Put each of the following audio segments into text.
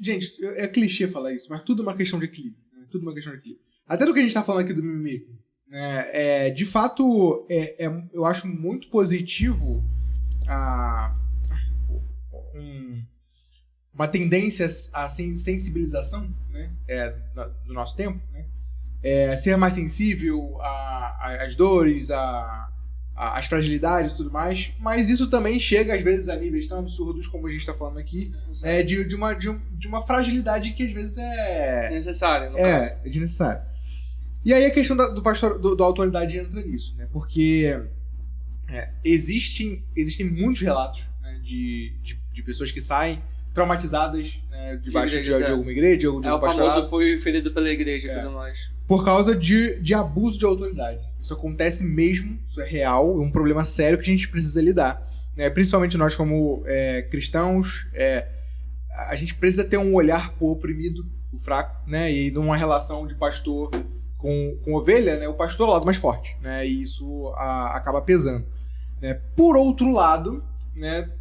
Gente, é clichê falar isso, mas tudo é uma questão de equilíbrio. Né? Tudo é uma questão de equilíbrio. Até do que a gente tá falando aqui do mimimi. Né? De fato, eu acho muito positivo uma tendência à sensibilização, né? Do nosso tempo. Né? Ser mais sensível às dores, às fragilidades e tudo mais, mas isso também chega às vezes a níveis tão absurdos como a gente está falando aqui, de uma fragilidade que às vezes é necessária, no caso. É desnecessária. E aí a questão da autoridade entra nisso, né? Porque existem muitos relatos, né, de pessoas que saem traumatizadas, né, debaixo de alguma igreja, de algum pastorado. O famoso foi ferido pela igreja e tudo mais. Por causa de abuso de autoridade. Isso acontece mesmo, isso é real, é um problema sério que a gente precisa lidar. Né? Principalmente nós como cristãos, a gente precisa ter um olhar pro oprimido, pro fraco, né? E numa relação de pastor com ovelha, né? O pastor é o lado mais forte, né? E isso acaba pesando. Né? Por outro lado, né?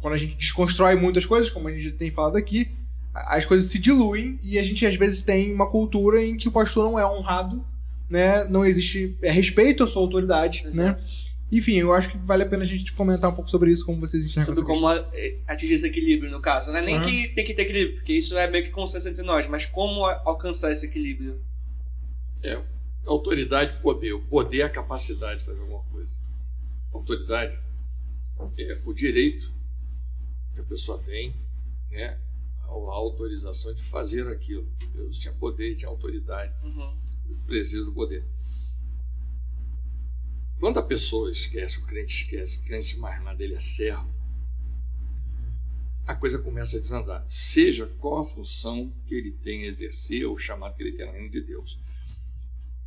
Quando a gente desconstrói muitas coisas, como a gente tem falado aqui, as coisas se diluem e a gente às vezes tem uma cultura em que o pastor não é honrado, né? Não existe respeito à sua autoridade, né? Enfim, eu acho que vale a pena a gente comentar um pouco sobre isso, como vocês enxergam. Sobre como atingir esse equilíbrio, no caso. Não é nem que tem que ter equilíbrio, porque isso é meio que consenso entre nós, mas como alcançar esse equilíbrio? Autoridade e poder. O poder é a capacidade de fazer alguma coisa. Autoridade é o direito que a pessoa tem, né? A autorização de fazer aquilo. Deus tinha poder e tinha autoridade. Eu preciso do poder. Quando a pessoa esquece, o crente mais nada, ele é servo, a coisa começa a desandar. Seja qual a função que ele tem a exercer ou o chamado que ele tem no reino de Deus.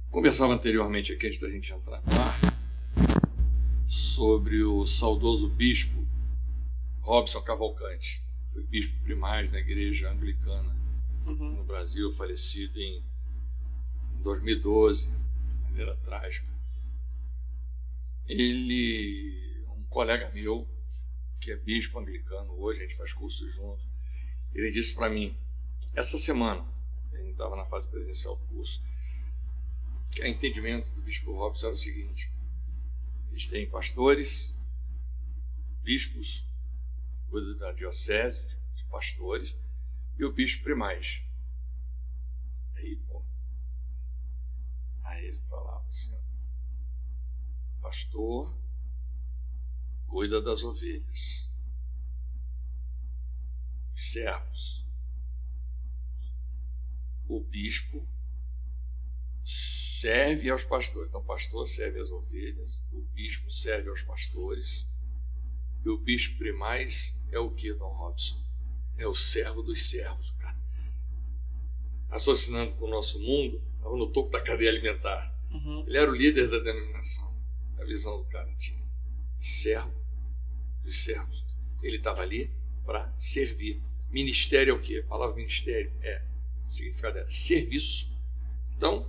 Conversava anteriormente aqui, antes da gente entrar no ar, sobre o saudoso bispo Robson Cavalcante. Foi bispo primaz na igreja anglicana no Brasil, falecido em 2012, de maneira trágica. Um colega meu, que é bispo anglicano hoje, a gente faz curso junto, ele disse para mim, essa semana, ele estava na fase presencial do curso, que o entendimento do bispo Robson era o seguinte: eles têm pastores, bispos, coisa da diocese, de pastores, e o bispo primaz. Aí ele falava assim, pastor cuida das ovelhas, os servos, o bispo serve aos pastores. Então o pastor serve às ovelhas, o bispo serve aos pastores, e o bispo primaz é o que, Dom Robson? É o servo dos servos, cara. Raciocinando com o nosso mundo, estava no topo da cadeia alimentar. Ele era o líder da denominação. A visão do cara tinha servo dos servos. Ele estava ali para servir. Ministério é o quê? A palavra ministério o significado é serviço. Então,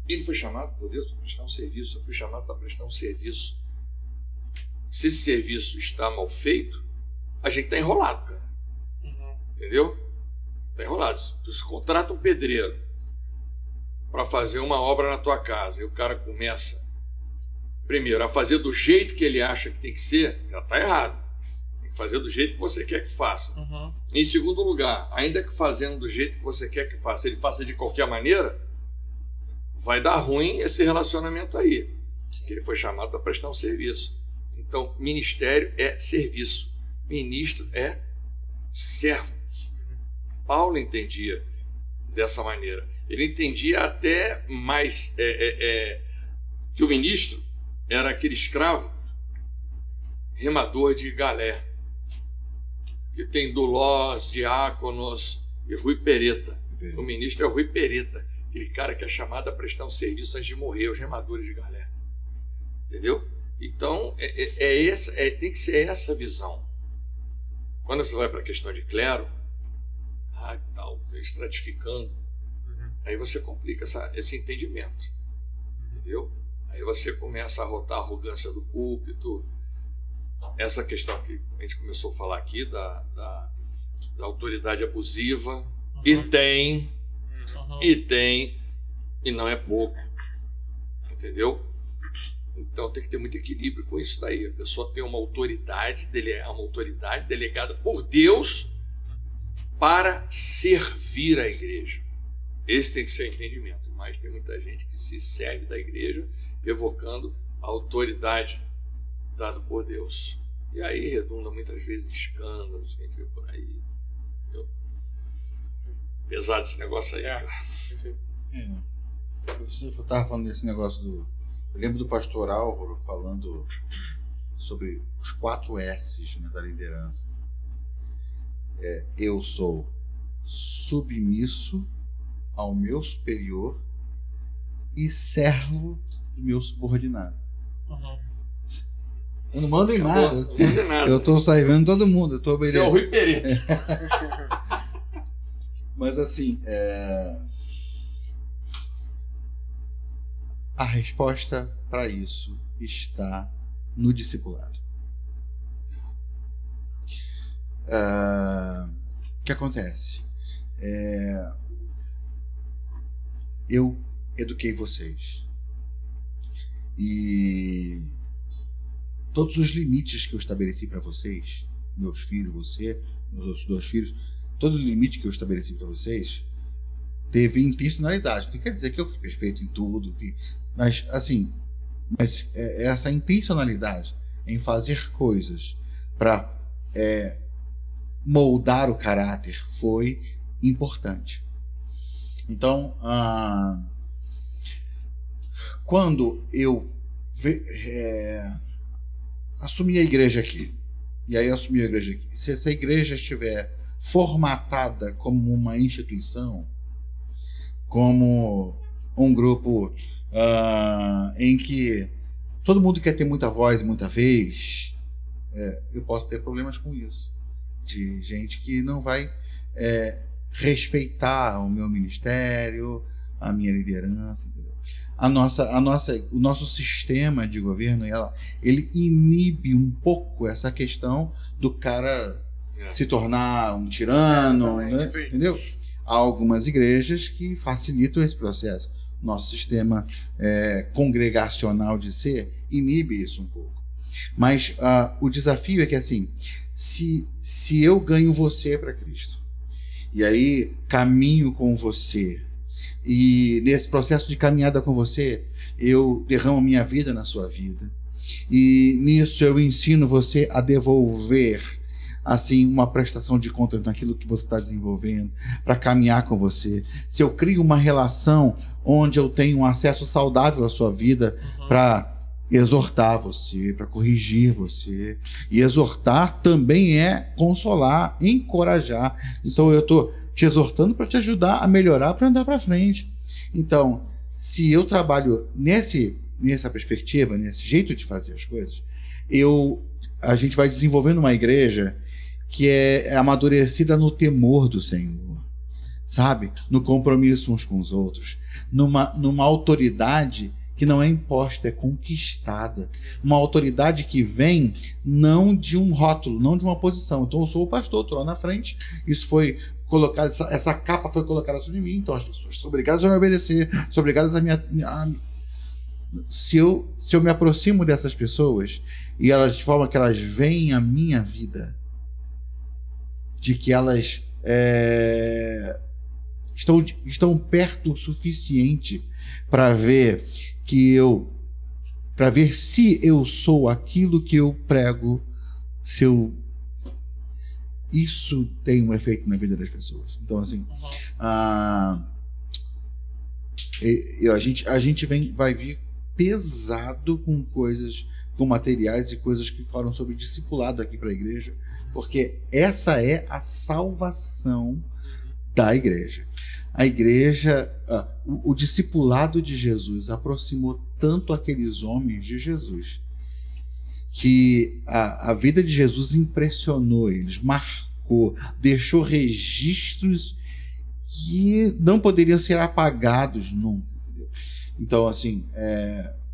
ele foi chamado por Deus para prestar um serviço. Eu fui chamado para prestar um serviço. Se esse serviço está mal feito, a gente está enrolado, cara. Entendeu? Está enrolado. Se você contrata um pedreiro para fazer uma obra na tua casa e o cara começa, primeiro, a fazer do jeito que ele acha que tem que ser, já está errado. Tem que fazer do jeito que você quer que faça. Em segundo lugar, ainda que fazendo do jeito que você quer que faça, ele faça de qualquer maneira, vai dar ruim esse relacionamento aí. Que ele foi chamado para prestar um serviço. Então, ministério é serviço. Ministro é servo. Paulo entendia dessa maneira. Ele entendia até mais que o ministro era aquele escravo remador de galé, que tem Dulós, Diáconos e Rui Pereta. O ministro é o Rui Pereta, aquele cara que é chamado a prestar um serviço antes de morrer, os remadores de galé. Entendeu? Então, tem que ser essa visão. Quando você vai para a questão de clero, estratificando, aí você complica esse entendimento. Entendeu? Aí você começa a rotar a arrogância do púlpito, essa questão que a gente começou a falar aqui da autoridade abusiva, e tem, e não é pouco, entendeu? Então tem que ter muito equilíbrio com isso daí. A pessoa tem uma autoridade delegada por Deus para servir a igreja. Esse tem que ser o entendimento. Mas tem muita gente que se serve da igreja evocando a autoridade dada por Deus. E aí redunda muitas vezes em escândalos, quem vê por aí. Entendeu? Pesado esse negócio aí, cara. Você estava falando desse negócio do... Eu lembro do pastor Álvaro falando sobre os 4 S's, né, da liderança. Eu sou submisso ao meu superior e servo do meu subordinado. Eu não mando em nada. Eu estou servindo todo mundo. Eu estou obedecendo. Você é o Rui Pereira. Mas assim, a resposta para isso está no discipulado. O que acontece? Eu eduquei vocês. E todos os limites que eu estabeleci para vocês, meus filhos, você, meus outros 2 filhos, todo o limite que eu estabeleci para vocês teve intencionalidade. Não quer dizer que eu fui perfeito em tudo, mas assim, essa intencionalidade em fazer coisas para moldar o caráter foi importante. Então, quando eu assumi a igreja aqui, se essa igreja estiver formatada como uma instituição, como um grupo em que todo mundo quer ter muita voz e muita vez, eu posso ter problemas com isso, de gente que não vai respeitar o meu ministério, a minha liderança, entendeu? O nosso sistema de governo, ele inibe um pouco essa questão do cara se tornar um tirano, né? Entendeu? Há algumas igrejas que facilitam esse processo. Nosso sistema congregacional de ser inibe isso um pouco. Mas o desafio é que, assim, se eu ganho você para Cristo, e aí caminho com você, e nesse processo de caminhada com você, eu derramo minha vida na sua vida, e nisso eu ensino você a devolver, assim, uma prestação de contas naquilo que você está desenvolvendo, para caminhar com você. Se eu crio uma relação onde eu tenho um acesso saudável à sua vida, para exortar você, para corrigir você, e exortar também é consolar, encorajar. Então eu estou te exortando para te ajudar a melhorar, para andar para frente. Então, se eu trabalho nessa perspectiva, nesse jeito de fazer as coisas, a gente vai desenvolvendo uma igreja que é amadurecida no temor do Senhor, sabe? No compromisso uns com os outros, numa autoridade que não é imposta, é conquistada. Uma autoridade que vem não de um rótulo, não de uma posição. Então eu sou o pastor, estou lá na frente, isso foi colocado, essa capa foi colocada sobre mim, então as pessoas são obrigadas a me obedecer, são obrigadas se eu me aproximo dessas pessoas, e elas, de forma que elas veem a minha vida, de que elas estão perto o suficiente para ver se eu sou aquilo que eu prego, isso tem um efeito na vida das pessoas. Então, assim, a gente vai vir pesado com coisas, com materiais e coisas que falam sobre discipulado aqui para a igreja, porque essa é a salvação da igreja. A igreja, o discipulado de Jesus aproximou tanto aqueles homens de Jesus que a vida de Jesus impressionou eles, marcou, deixou registros que não poderiam ser apagados nunca. Entendeu? Então, assim,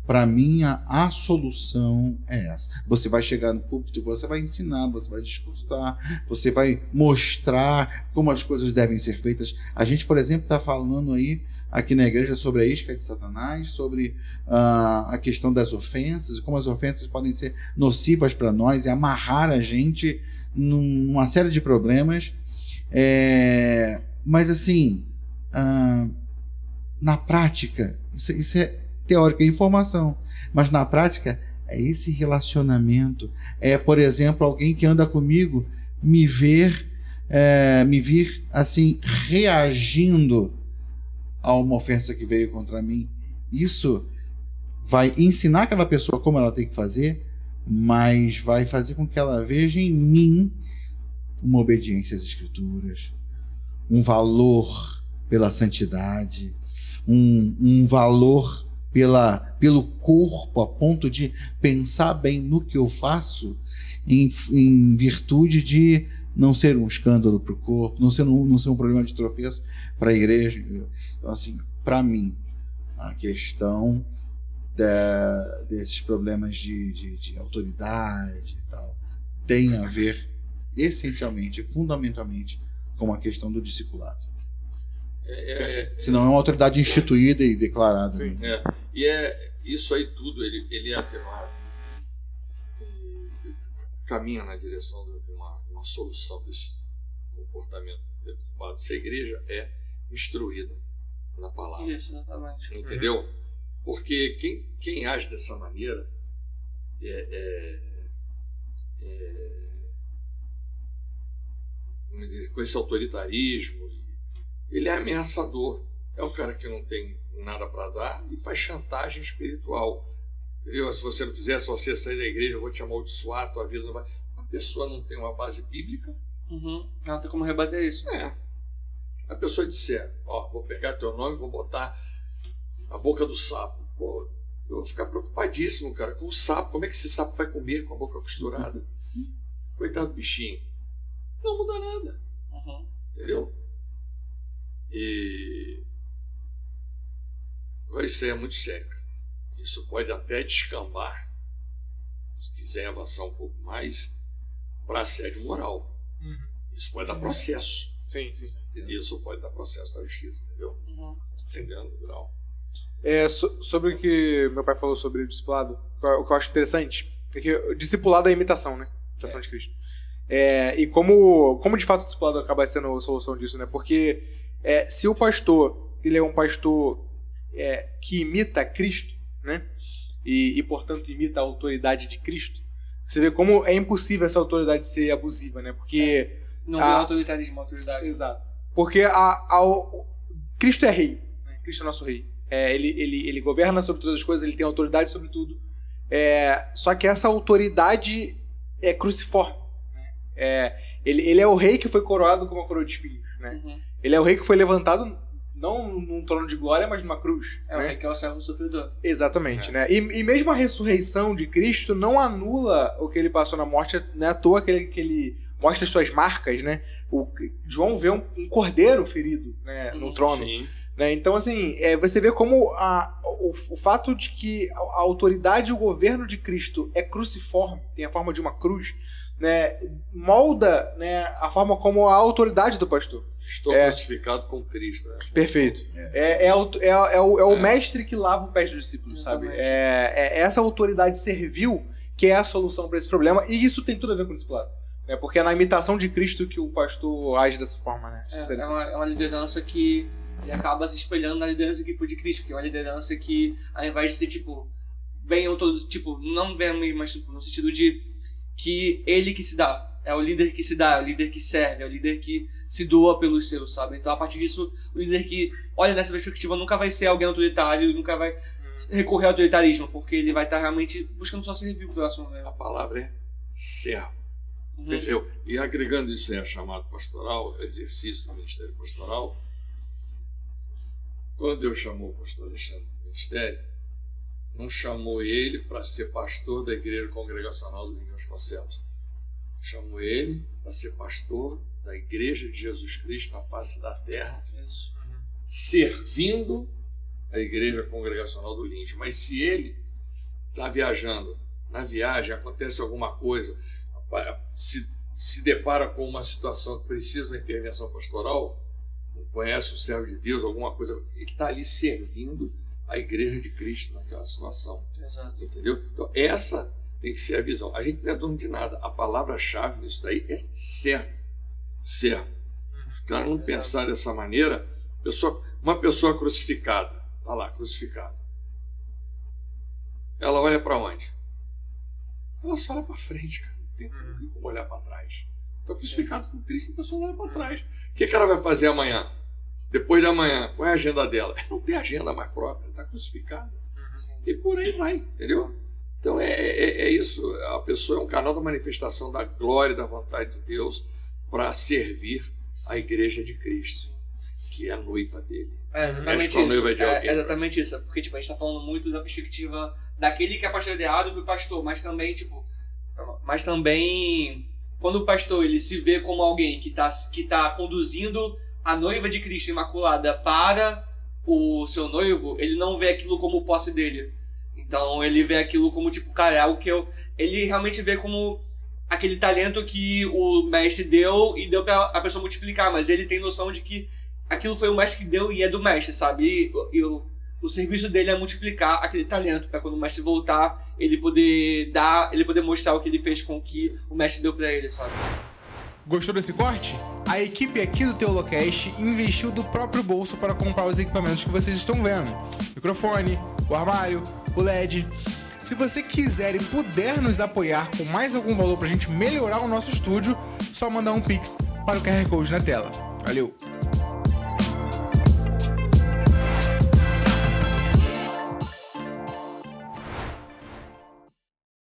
Para mim, a solução é essa. Você vai chegar no púlpito, você vai ensinar, você vai discursar, você vai mostrar como as coisas devem ser feitas. A gente, por exemplo, está falando aí aqui na igreja sobre a isca de Satanás, sobre a questão das ofensas, como as ofensas podem ser nocivas para nós e amarrar a gente numa série de problemas. Mas assim, na prática, isso é teórica, é informação, mas na prática é esse relacionamento. Por exemplo, alguém que anda comigo me vir assim reagindo a uma ofensa que veio contra mim. Isso vai ensinar aquela pessoa como ela tem que fazer, mas vai fazer com que ela veja em mim uma obediência às Escrituras, um valor pela santidade, um valor pelo corpo, a ponto de pensar bem no que eu faço, em virtude de não ser um escândalo para o corpo, não ser um problema de tropeço para a igreja. Entendeu? Então, assim, para mim, a questão desses problemas de autoridade e tal tem a ver essencialmente, fundamentalmente, com a questão do discipulado. Senão é uma autoridade instituída e declarada. Sim. Né? E isso aí tudo, ele é atenuado. Caminha na direção de uma solução desse comportamento deturpado. Se a igreja é instruída na palavra. Isso, exatamente. Entendeu? Porque quem age dessa maneira vamos dizer, com esse autoritarismo, ele é ameaçador. É o cara que não tem nada para dar e faz chantagem espiritual. Entendeu? Se você não fizer, se você sair da igreja, eu vou te amaldiçoar, tua vida não vai. A pessoa não tem uma base bíblica. Não tem como rebater isso. A pessoa disser, vou pegar teu nome e vou botar na boca do sapo. Pô, eu vou ficar preocupadíssimo, cara, com o sapo. Como é que esse sapo vai comer com a boca costurada? Coitado do bichinho. Não muda nada. Entendeu? E agora isso aí é muito sério. Isso pode até descambar, se quiser avançar um pouco mais, para assédio moral. Isso pode dar processo. Sim. Isso pode dar processo à justiça, entendeu? Acendendo o grau. Sobre o que meu pai falou sobre o discipulado, o que eu acho interessante é que o discipulado é a imitação, né? Imitação de Cristo. E como de fato o discipulado acaba sendo a solução disso, né? Porque se o pastor ele é um pastor que imita Cristo, né? E portanto imita a autoridade de Cristo, você vê como é impossível essa autoridade ser abusiva, né? Porque não é autoritarismo, autoridade. Exato. Porque Cristo é rei, né? Cristo é nosso rei. Ele governa sobre todas as coisas, ele tem autoridade sobre tudo. Só que essa autoridade é cruciforme. Ele é o rei que foi coroado com uma coroa de espinhos, né? Ele é o rei que foi levantado não num trono de glória, mas numa cruz. O rei que é o servo sofredor. Exatamente, né? E mesmo a ressurreição de Cristo não anula o que ele passou na morte, não é à toa que ele mostra as suas marcas, né? João vê um cordeiro ferido, né, no trono. Sim. Né? Então, assim, você vê como o fato de que a autoridade e o governo de Cristo é cruciforme, tem a forma de uma cruz, né, molda, né, a forma como a autoridade do pastor. Estou crucificado com Cristo. Né? Perfeito. É o mestre que lava o pé dos discípulos, sabe? Essa autoridade servil que é a solução para esse problema, e isso tem tudo a ver com o discipulado. Né? Porque é na imitação de Cristo que o pastor age dessa forma. Né? É uma liderança que ele acaba se espelhando na liderança que foi de Cristo, que é uma liderança que, ao invés de ser tipo, venham todos, tipo, não venham, mas tipo, no sentido de que ele que se dá. É o líder que se dá, é o líder que serve, é o líder que se doa pelos seus, sabe? Então, a partir disso, o líder que olha nessa perspectiva nunca vai ser alguém autoritário, nunca vai recorrer ao autoritarismo, porque ele vai estar realmente buscando só servir o próximo. Né? A palavra é servo. Entendeu? E agregando isso aí a chamado pastoral, exercício do ministério pastoral, quando Deus chamou o pastor Alexandre do ministério, não chamou ele para ser pastor da igreja congregacional do Rio de Vasconcelos. Chamou ele para ser pastor da igreja de Jesus Cristo na face da terra, servindo a igreja congregacional do Lins. Mas se ele está viajando. Na viagem acontece alguma coisa, se depara com uma situação que precisa de uma intervenção pastoral, conhece o servo de Deus, alguma coisa, ele está ali servindo a igreja de Cristo naquela situação. Exato. Entendeu? Então, essa tem que ser a visão. A gente não é dono de nada. A palavra-chave nisso daí é servo. Servo. Se o cara não pensar dessa maneira, uma pessoa crucificada, está lá, crucificada. Ela olha para onde? Ela só olha para frente, cara. Não tem como olhar para trás. Está crucificado com Cristo, a pessoa olha para trás. O que ela vai fazer amanhã? Depois de amanhã, qual é a agenda dela? Ela não tem agenda mais própria, está crucificada. E por aí vai, entendeu? Então é isso. A pessoa é um canal da manifestação da glória e da vontade de Deus para servir a igreja de Cristo, que é a noiva dele. É exatamente isso. É exatamente isso. Porque tipo, a gente está falando muito da perspectiva daquele que é pastoreado do pastor, mas também, quando o pastor ele se vê como alguém que tá conduzindo a noiva de Cristo Imaculada para o seu noivo, ele não vê aquilo como posse dele. Então ele vê aquilo como cara, é algo que ele realmente vê como aquele talento que o mestre deu e deu para a pessoa multiplicar, mas ele tem noção de que aquilo foi o mestre que deu e é do mestre, sabe? E o serviço dele é multiplicar aquele talento para quando o mestre voltar, ele poder mostrar o que ele fez com o que o mestre deu para ele, sabe? Gostou desse corte? A equipe aqui do Teolocast investiu do próprio bolso para comprar os equipamentos que vocês estão vendo. Microfone, o armário, o LED. Se você quiser e puder nos apoiar com mais algum valor para a gente melhorar o nosso estúdio, só mandar um Pix para o QR Code na tela. Valeu!